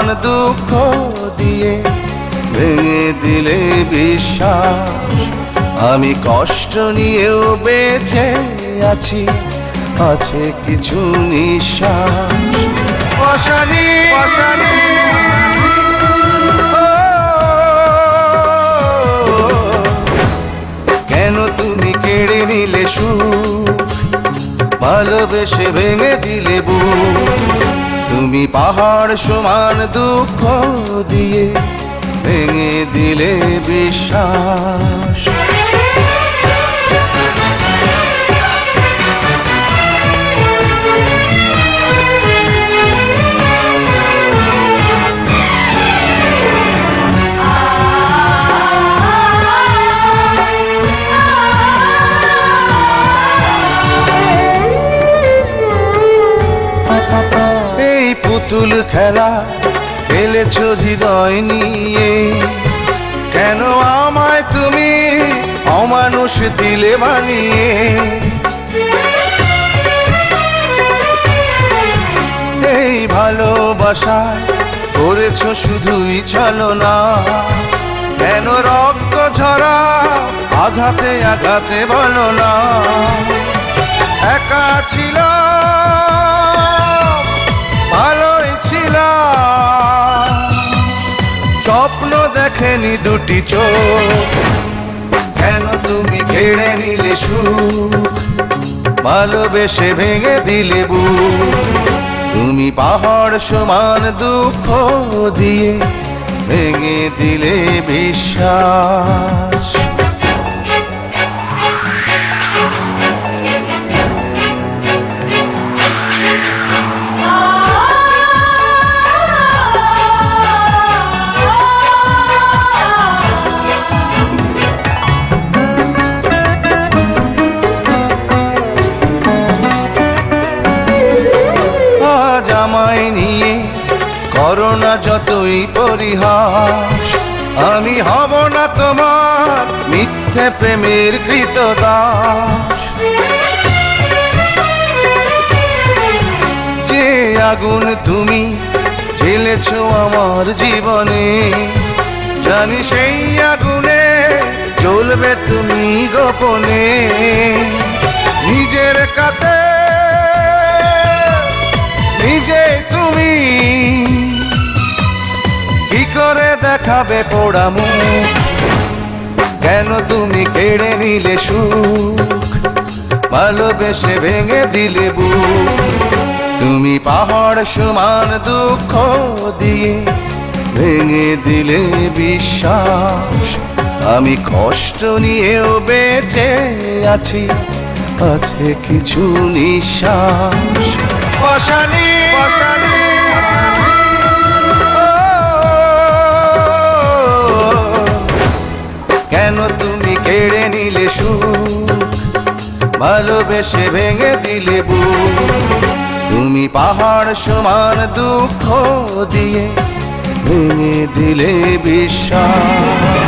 সমান দুঃখ দিয়ে ভেঙে দিলে বিশ্বাস। আমি কষ্ট নিয়েও বেঁচে আছি, আছে কিছু নিঃশ্বাস। পাশানি পাশানি কেন তুমি কেড়ে নিলে সুখ, ভালোবেসে ভেঙে দিলে বুক। তুমি পাহাড় সমান দুঃখ দিয়ে ভেঙে দিলে বিশ্বাস। এই পুতুল খেলা খেলেছো হৃদয় নিয়ে, কেন আমায় তুমি অমানুষ দিলে বানিয়ে। এই ভালোবাসায় করেছো শুধুই ছলনা, কেন রক্ত ঝরা আঘাতে আঘাতে বলো না। একা ছিল ভালোই ছিল, স্বপ্ন দেখেনি দুটি চোখ। কেন তুমি কেড়ে নিলে সুখ, ভালোবেসে ভেঙে দিলে বুক। তুমি পাহাড় সমান দুঃখ দিয়ে ভেঙে দিলে বিশ্বাস। আমায় নিয়ে করোনা যতই পরিহাস, আমি হব না তোমার মিথ্যে প্রেমের কৃতদাস। যে আগুন তুমি জ্বেলেছো আমার জীবনে, জানি সেই আগুনে জ্বলবে তুমি গোপনে। নিজের কাছে নিজে তুমি কি করে দেখাবে পোড়া মুখ। কেন তুমি কেড়ে নিলে সুখ, ভালোবেসে ভেঙে দিলে বুক। তুমি পাহাড় সমান দুঃখ দিয়ে ভেঙে দিলে বিশ্বাস। আমি কষ্ট নিয়েও বেঁচে আছি, আছে কিছু নিঃশ্বাস। পাশানি পাশানি কেন তুমি কেড়ে নিলে সুখ, ভালোবেসে ভেঙে দিলে বুক। তুমি পাহাড় সমান দুঃখ দিয়ে ভেঙে দিলে বিশ্বাস।